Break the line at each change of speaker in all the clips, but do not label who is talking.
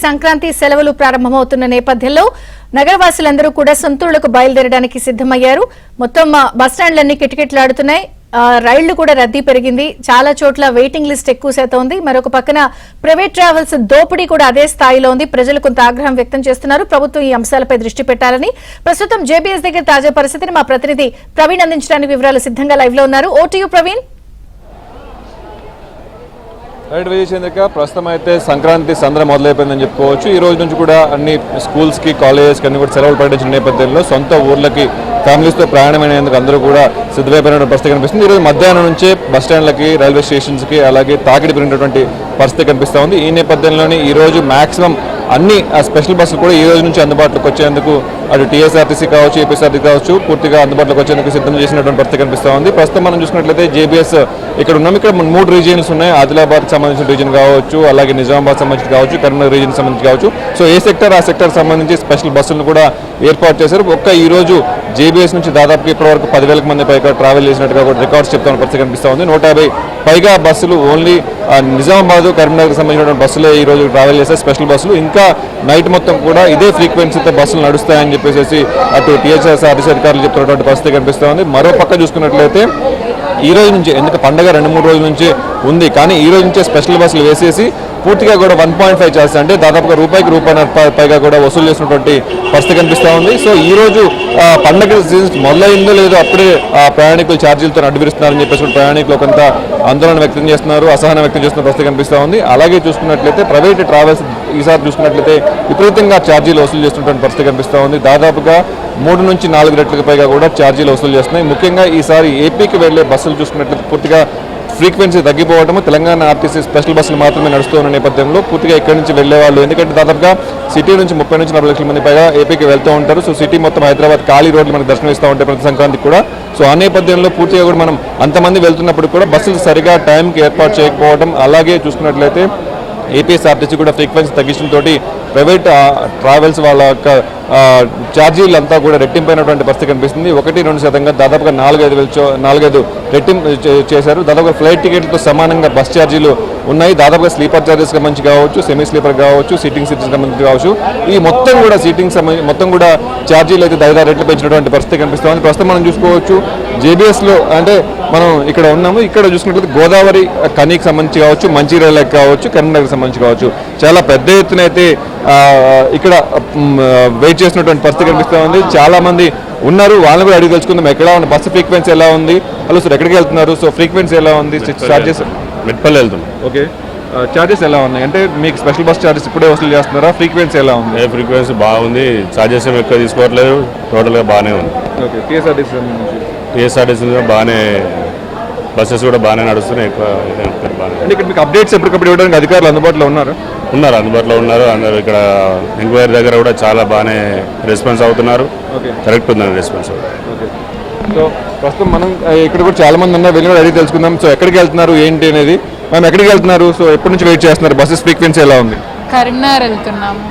సంక్రాంతి సెలవులు ప్రారంభమవుతున్న నేపథ్యంలో నగరవాసులందరూ కూడా సొంతూళ్లకు బయలుదేరడానికి సిద్ధమయ్యారు. మొత్తం బస్టాండ్లన్నీ కిటకిటలాడుతున్నాయి. రైళ్లు కూడా రద్దీ పెరిగింది. చాలా చోట్ల వెయిటింగ్ లిస్ట్ ఎక్కువ శాతం ఉంది. మరొక పక్కన ప్రైవేట్ ట్రావెల్స్ దోపిడీ కూడా అదే స్థాయిలో ఉంది. ప్రజలు కొంత ఆగ్రహం వ్యక్తం చేస్తున్నారు. ప్రభుత్వం ఈ అంశాలపై దృష్టి పెట్టాలని. ప్రస్తుతం జేబీఎస్ దగ్గర తాజా పరిస్థితిని మా ప్రతినిధి ప్రవీణ్ అందించడానికి వివరాలు సిద్ధంగా లైవ్ లో ఉన్నారు. ఓటీయూ ప్రవీణ్.
రైట్ విజయచంద్రిక, ప్రస్తుతం అయితే సంక్రాంతి సందడి మొదలైపోయిందని చెప్పుకోవచ్చు. ఈ రోజు నుంచి కూడా అన్ని స్కూల్స్కి కాలేజెస్కి అన్ని కూడా సెలవులు ప్రకటించిన నేపథ్యంలో సొంత ఊర్లకి ఫ్యామిలీస్తో ప్రయాణమైనందుకు అందరూ కూడా సిద్ధమైపోయిన పరిస్థితి కనిపిస్తుంది. ఈరోజు మధ్యాహ్నం నుంచే బస్ స్టాండ్లకి, రైల్వే స్టేషన్స్కి అలాగే తాకిడి పెరిగినటువంటి పరిస్థితి కనిపిస్తూ ఉంది. ఈ నేపథ్యంలోనే ఈరోజు మ్యాక్సిమం అన్ని స్పెషల్ బస్సులు కూడా ఈ రోజు నుంచి అందుబాటులోకి వచ్చేందుకు అటు టీఎస్ఆర్టీసీ కావచ్చు, ఏపీఎస్ఆర్టీసీ కావచ్చు పూర్తిగా అందుబాటులోకి వచ్చేందుకు సిద్ధం చేసినటువంటి పరిస్థితి కనిపిస్తూ ఉంది. ప్రస్తుతం మనం చూసినట్లయితే జేబీఎస్ ఇక్కడ ఉన్నాం. ఇక్కడ 3 రీజియన్స్ ఉన్నాయి. ఆదిలాబాద్ సంబంధించిన రీజియన్ కావచ్చు, అలాగే నిజామాబాద్ సంబంధించి కావచ్చు, కరీంనగర్ రీజియన్ సంబంధించి కావచ్చు. సో ఏ సెక్టర్ ఆ సెక్టర్ సంబంధించి స్పెషల్ బస్సులను కూడా ఏర్పాటు చేశారు. ఈ రోజు జేబీఎస్ నుంచి దాదాపు ఇప్పటివరకు 10,000 మంది పైగా ట్రావెల్ చేసినట్టుగా కూడా రికార్డ్స్ చెప్తున్న పరిస్థితి కనిపిస్తూ ఉంది. 150 పైగా బస్సులు ఓన్లీ నిజామాబాద్, కరీంనగర్ సంబంధించినటువంటి బస్సులే ఈ రోజు ట్రావెల్ చేసే స్పెషల్ బస్సులు. ఇంకా నైట్ మొత్తం కూడా ఇదే ఫ్రీక్వెన్సీతో బస్సులు నడుస్తాయని చెప్పేసి అటు టీఎస్ఆర్టీసీ అధికారులు చెప్తున్నటువంటి పరిస్థితి కనిపిస్తూ ఉంది. మరో పక్క చూసుకున్నట్లయితే ఈ రోజు నుంచి, ఎందుకంటే పండగ 2-3 రోజుల నుంచి ఉంది, కానీ ఈ రోజు నుంచే స్పెషల్ బస్సులు వేసేసి పూర్తిగా కూడా 1.5 ఛార్జెస్ అంటే దాదాపుగా ₹1.5 పైగా కూడా వసూలు చేసినటువంటి పరిస్థితి కనిపిస్తూ ఉంది. సో ఈ రోజు పండగ సీజన్ మొదలైందో లేదో అప్పుడే ప్రయాణికులు ఛార్జీలతో అడ్డువిరుస్తున్నారని చెప్పేసి ప్రయాణికులు కొంత ఆందోళన వ్యక్తం చేస్తున్నారు, అసహనం వ్యక్తం చేస్తున్న పరిస్థితి కనిపిస్తూ ఉంది. అలాగే చూసుకున్నట్లయితే ప్రైవేట్ ట్రావెల్స్ ఈసారి చూసుకున్నట్లయితే విపరీతంగా ఛార్జీలు వసూలు చేస్తున్నటువంటి పరిస్థితి కనిపిస్తూ ఉంది. దాదాపుగా 3 నుంచి 4 రెట్లకు పైగా కూడా ఛార్జీలు వసూలు చేస్తున్నాయి. ముఖ్యంగా ఈసారి ఏపీకి వెళ్లే బస్సులు చూసుకున్నట్లయితే పూర్తిగా ఫ్రీక్వెన్సీ తగ్గిపోవడము, తెలంగాణ ఆర్టీసీ స్పెషల్ బస్సులు మాత్రమే నడుస్తూ ఉన్న నేపథ్యంలో పూర్తిగా ఇక్కడి నుంచి వెళ్లే వాళ్ళు, ఎందుకంటే దాదాపుగా సిటీ నుంచి 30 నుంచి 40 లక్షల మంది పైగా ఏపీకి వెళ్తూ ఉంటారు. సో సిటీ మొత్తం హైదరాబాద్ ఖాళీ రోడ్లు మనకు దర్శనమిస్తూ ఉంటాయి ప్రతి సంక్రాంతికి కూడా. సో ఆ నేపథ్యంలో పూర్తిగా కూడా మనం అంతమంది వెళ్తున్నప్పుడు కూడా బస్సులు సరిగా టైంకి ఏర్పాటు చేయకపోవడం, అలాగే చూసుకున్నట్లయితే ఏపీఎస్ఆర్టీసీ కూడా ఫ్రీక్వెన్సీ తగ్గించడంతో ప్రైవేట్ ట్రావెల్స్ వాళ్ళ యొక్క ఛార్జీలు అంతా కూడా రెట్టింపైనటువంటి పరిస్థితి కనిపిస్తుంది. 1-2% దాదాపుగా 4-5 రెట్టింపు చేశారు. దాదాపుగా ఫ్లైట్ టికెట్లతో సమానంగా బస్ ఛార్జీలు ఉన్నాయి. దాదాపుగా స్లీపర్ ఛార్జెస్ సంబంధించి కావచ్చు, సెమీ స్లీపర్ కావచ్చు, సీటింగ్ సంబంధించి కావచ్చు, ఈ మొత్తం కూడా సీటింగ్ మొత్తం కూడా ఛార్జీలు అయితే 5-6 రెట్లు పెంచినటువంటి పరిస్థితి కనిపిస్తుంది. ప్రస్తుతం మనం చూసుకోవచ్చు జేబీఎస్లో, అంటే మనం ఇక్కడ ఉన్నాము. ఇక్కడ చూసుకున్నట్లయితే గోదావరి కనీకి సంబంధించి కావచ్చు, మంచిర్యాలకు కావచ్చు, కరీంనగర్కి సంబంధించి కావచ్చు, చాలా పెద్ద ఎత్తున అయితే ఇక్కడ వెయిట్ చేసినటువంటి పరిస్థితి కనిపిస్తూ ఉంది. చాలా మంది ఉన్నారు, వాళ్ళని కూడా అడిగి తెలుసుకుందాం ఎక్కడ ఉంది, బస్సు ఫ్రీక్వెన్సీ ఎలా ఉంది. హలో సార్, ఎక్కడికి వెళ్తున్నారు? సో ఫ్రీక్వెన్సీ ఎలా ఉంది, ఛార్జెస్?
మెట్పల్లి వెళ్తున్నాం.
ఓకే, ఛార్జెస్ ఎలా ఉన్నాయి? అంటే మీకు స్పెషల్ బస్ ఛార్జెస్ ఇప్పుడే వసూలు చేస్తున్నారా? ఫ్రీక్వెన్సీ ఎలా ఉంది?
ఫ్రీక్వెన్సీ బాగుంది, ఛార్జెస్ ఏమి ఎక్కువ తీసుకోవట్లేదు, టోటల్గా బాగానే ఉంది.
ఓకే, టీఎస్ఆర్టీసీ
బాగానే బస్సెస్ కూడా బాగానే నడుస్తున్నాయి, ఎక్కువ బాగానే.
అంటే ఇక్కడ మీకు అప్డేట్స్ ఎప్పటికప్పుడు ఇవ్వడానికి అధికారులు అందుబాటులో ఉన్నారు?
అందుబాటులో ఉన్నారు. అందరూ ఇక్కడ ఎంక్వైరీ దగ్గర కూడా చాలా బాగానే రెస్పాన్స్ అవుతున్నారు. కరెక్ట్ ఉందని రెస్పాన్స్.
ఓకే, సో ప్రస్తుతం మనం ఇక్కడ కూడా చాలా మంది ఉన్నారు, వెళ్ళి కూడా అడిగి తెలుసుకుందాం. సో ఎక్కడికి వెళ్తున్నారు ఏంటి అనేది, మనం ఎక్కడికి వెళ్తున్నారు, సో ఎప్పటి నుంచి వెయిట్ చేస్తున్నారు, బస్సెస్ ఫ్రీక్వెన్సీ ఎలా ఉంది?
కరీంనగర్ వెళ్తున్నాము.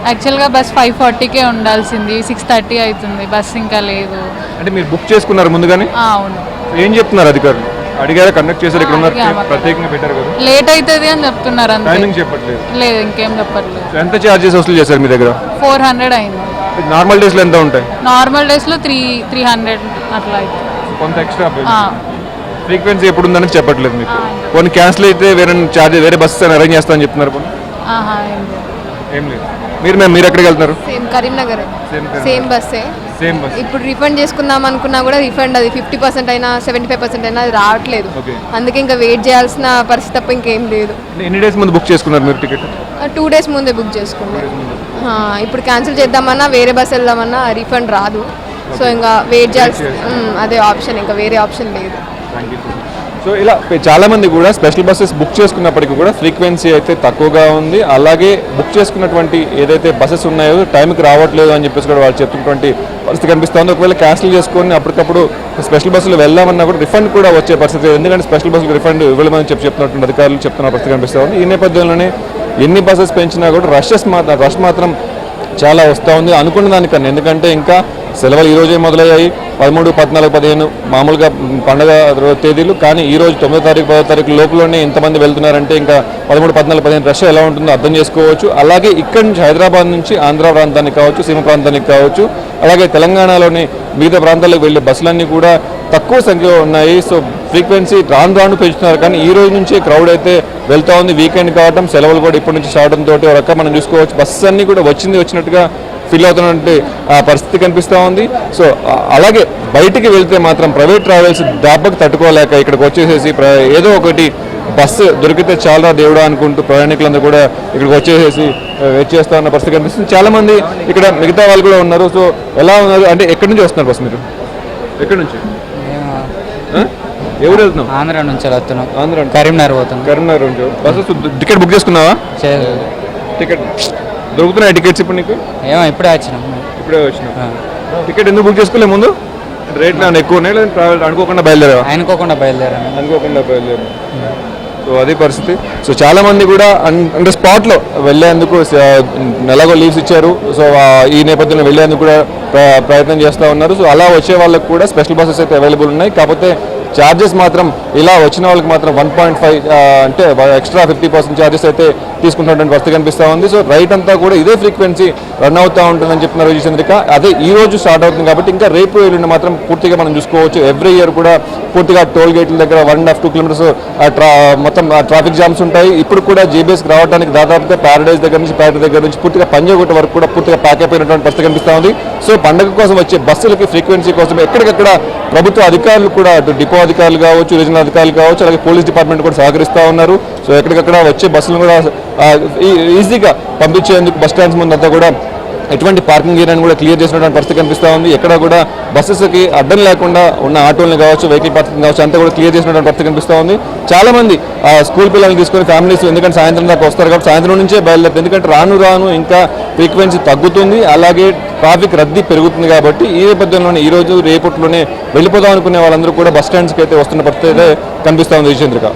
యాక్చువల్గా బస్ 5:40కే ఉండాల్సింది, 6:30 అవుతుంది, బస్ ఇంకా లేదు.
అంటే మీరు బుక్ చేసుకున్నారు ముందుగానే?
అవును.
ఏం చెప్తున్నారు అధికారులు? అడిగారా, కండక్ట్ చేశారు, ఇక్కడ ఉన్నారు, ప్రత్యేకంగా పెట్టారు కదా,
లేట్ అవుతుంది అని చెప్తున్నారు.
టైమింగ్ చెప్పట్లేదు?
లేదు, ఇంకేం చెప్పట్లేదు.
ఎంత ఛార్జెస్ వసూలు చేశారు మీ దగ్గర?
400 అయింది.
నార్మల్ డేస్లో ఎంత ఉంటాయి?
నార్మల్ డేస్లో 300 అట్లా అయితే
కొంత ఎక్స్ట్రా. ఫ్రీక్వెన్సీ ఎప్పుడు ఉందని చెప్పట్లేదు మీకు? కొన్ని క్యాన్సిల్ అయితే వేరే బస్సెస్ అరేంజ్ చేస్తామని చెప్తున్నారు. ఏం లేదు. మీరు ఎక్కడికి వెళ్తున్నారు?
కరీంనగర్. సేమ్ బస్సే. ఇప్పుడు రిఫండ్ చేసుకుందాం అనుకున్నా కూడా రిఫండ్ అది 50% అయినా 75% అయినా అది రావట్లేదు. అందుకే ఇంకా వెయిట్ చేయాల్సిన పరిస్థితి తప్ప ఇంకేం లేదు.
ఎన్ని డేస్ ముందు బుక్ చేసుకున్నారు మీరు టికెట్?
2 డేస్ ముందే బుక్ చేసుకున్నారు. ఇప్పుడు క్యాన్సిల్ చేద్దామన్నా, వేరే బస్ వెళ్దామన్నా రిఫండ్ రాదు. సో ఇంకా వెయిట్ చేయాల్సి అదే ఆప్షన్, ఇంకా వేరే ఆప్షన్ లేదు.
సో ఇలా చాలా మంది కూడా స్పెషల్ బస్సెస్ బుక్ చేసుకున్నప్పటికీ కూడా ఫ్రీక్వెన్సీ అయితే తక్కువగా ఉంది. అలాగే బుక్ చేసుకున్నటువంటి ఏదైతే బస్సెస్ ఉన్నాయో టైంకి రావట్లేదు అని చెప్పేసి కూడా వాళ్ళు చెప్తున్నటువంటి పరిస్థితి కనిపిస్తుంది. ఒకవేళ క్యాన్సిల్ చేసుకొని అప్పటికప్పుడు స్పెషల్ బస్సులు వెళ్దామన్నా కూడా రిఫండ్ కూడా వచ్చే పరిస్థితి, ఎందుకంటే స్పెషల్ బస్సులు రిఫండ్ ఇవ్వలేమని చెప్తున్నటువంటి అధికారులు చెప్తున్న పరిస్థితి కనిపిస్తూ ఉంది. ఈ నేపథ్యంలోనే ఎన్ని బస్సెస్ పెంచినా కూడా రష్ మాత్రం చాలా వస్తూ ఉంది అనుకున్న దానికన్నా. ఎందుకంటే ఇంకా సెలవులు ఈ రోజే మొదలయ్యాయి. 13, 14, 15 మామూలుగా పండగ తేదీలు. కానీ ఈ రోజు 9వ తారీఖు 10వ తారీఖు లోపలనే ఇంతమంది వెళ్తున్నారంటే ఇంకా 13, 14, 15 రష్ ఎలా ఉంటుందో అర్థం చేసుకోవచ్చు. అలాగే ఇక్కడి నుంచి హైదరాబాద్ నుంచి ఆంధ్ర ప్రాంతానికి కావచ్చు, సీమ ప్రాంతానికి కావచ్చు, అలాగే తెలంగాణలోని మిగతా ప్రాంతాలకు వెళ్ళే బస్సులన్నీ కూడా తక్కువ సంఖ్యలో ఉన్నాయి. సో ఫ్రీక్వెన్సీ రాను పెంచుతున్నారు. కానీ ఈ రోజు నుంచే క్రౌడ్ అయితే వెళ్తూ ఉంది. వీకెండ్ కావడం, సెలవులు కూడా ఇప్పటి నుంచి స్టార్ట్ అవడంతో ఒక రకంగా మనం చూసుకోవచ్చు. బస్సు అన్నీ కూడా వచ్చినట్టుగా ఫీల్ అవుతున్నట్టు పరిస్థితి కనిపిస్తూ ఉంది. సో అలాగే బయటికి వెళ్తే మాత్రం ప్రైవేట్ ట్రావెల్స్ దెబ్బకు తట్టుకోలేక ఇక్కడికి వచ్చేసేసి ఏదో ఒకటి బస్సు దొరికితే చాలా దేవుడా అనుకుంటూ ప్రయాణికులందరూ కూడా ఇక్కడికి వచ్చేసేసి వెయిట్ చేస్తూ ఉన్న పరిస్థితి కనిపిస్తుంది. చాలా మంది ఇక్కడ మిగతా వాళ్ళు కూడా ఉన్నారు. సో ఎలా ఉన్నారు అంటే ఎక్కడి నుంచి వస్తున్నారు బస్సు మీరు? ఎక్కడి నుంచి? ఎవరు వెళ్తున్నాం?
ఆంధ్ర నుంచి వెళ్తున్నాం.
ఆంధ్ర
కరీంనగర్ పోతున్నాం.
కరీంనగర్ నుంచి బస్సు టికెట్ బుక్ చేసుకున్నావా? టికెట్ దొరుకుతున్నాయి టికెట్స్ ఇప్పుడు నీకు?
ఏమో ఇప్పుడే వచ్చినాం.
ఇప్పుడే వచ్చినాం. టికెట్ ఎందుకు బుక్ చేసుకోలే ముందు? రేట్లు ఏమైనా ఎక్కువ ఉన్నాయి లేదా అనుకోకుండా బయలుదేరా?
అనుకోకుండా బయలుదేరాను.
సో అదే పరిస్థితి. సో చాలా మంది కూడా అంటే స్పాట్లో వెళ్ళేందుకు నెలగో లీవ్స్ ఇచ్చారు. సో ఈ నేపథ్యంలో వెళ్ళేందుకు కూడా ప్రయత్నం చేస్తూ ఉన్నారు. సో అలా వచ్చే వాళ్ళకి కూడా స్పెషల్ బస్సెస్ అయితే అవైలబుల్ ఉన్నాయి. కాకపోతే ఛార్జెస్ మాత్రం ఇలా వచ్చిన వాళ్ళకి మాత్రం 1.5 అంటే ఎక్స్ట్రా 50% ఛార్జెస్ అయితే తీసుకుంటున్నటువంటి పరిస్థితి కనిపిస్తూ ఉంది. సో రైట్ అంతా కూడా ఇదే ఫ్రీక్వెన్సీ రన్ అవుతూ ఉంటుందని చెప్తున్నారు విజయచంద్రిక. అదే ఈ రోజు స్టార్ట్ అవుతుంది కాబట్టి ఇంకా రేపు ఎల్లుండి మాత్రం పూర్తిగా మనం చూసుకోవచ్చు. ఎవ్రీ ఇయర్ కూడా పూర్తిగా టోల్ గేట్ల దగ్గర 1.5-2 కిలోమీటర్స్ మొత్తం ట్రాఫిక్ జామ్స్ ఉంటాయి. ఇప్పుడు కూడా జేబీఎస్కి రావడానికి దాదాపుగా ప్యారడైజ్ దగ్గర నుంచి పూర్తిగా పంజాగుట్ట వరకు కూడా పూర్తిగా ప్యాక్ అయిపోయినటువంటి పరిస్థితి కనిపిస్తూ ఉంది. సో పండుగ కోసం వచ్చే బస్సులకి ఫ్రీక్వెన్సీ కోసం ఎక్కడికక్కడ ప్రభుత్వ అధికారులు కూడా అటు డిపో అధికారులు కావచ్చు, రీజనల్ అధికారులు కావచ్చు, అలాగే పోలీస్ డిపార్ట్మెంట్ కూడా సహకరిస్తూ ఉన్నారు. సో ఎక్కడికక్కడ వచ్చే బస్సులను కూడా ఈజీగా పంపించేందుకు బస్ స్టాండ్స్ ముందంతా కూడా ఎటువంటి పార్కింగ్ ఏరియాని కూడా క్లియర్ చేసినటువంటి పరిస్థితి కనిపిస్తూ ఉంది. ఎక్కడ కూడా బస్సెస్కి అడ్డం లేకుండా ఉన్న ఆటోలను కావచ్చు, వెహికల్ పార్కింగ్ కావచ్చు అంతా కూడా క్లియర్ చేసినటువంటి పరిస్థితి కనిపిస్తూ ఉంది. చాలా మంది స్కూల్ పిల్లల్ని తీసుకొని ఫ్యామిలీస్ ఎందుకంటే సాయంత్రం దాకా వస్తారు కాబట్టి సాయంత్రం నుంచే బయలుదేరుతారు. ఎందుకంటే రాను ఇంకా ఫ్రీక్వెన్సీ తగ్గుతుంది, అలాగే ట్రాఫిక్ రద్దీ పెరుగుతుంది. కాబట్టి ఈ నేపథ్యంలోనే ఈ రోజు రేపట్లోనే వెళ్ళిపోదాం అనుకునే వాళ్ళందరూ కూడా బస్ స్టాండ్స్కి అయితే వస్తున్న పరిస్థితి అయితే కనిపిస్తూ ఉంది. విజయేంద్రిక.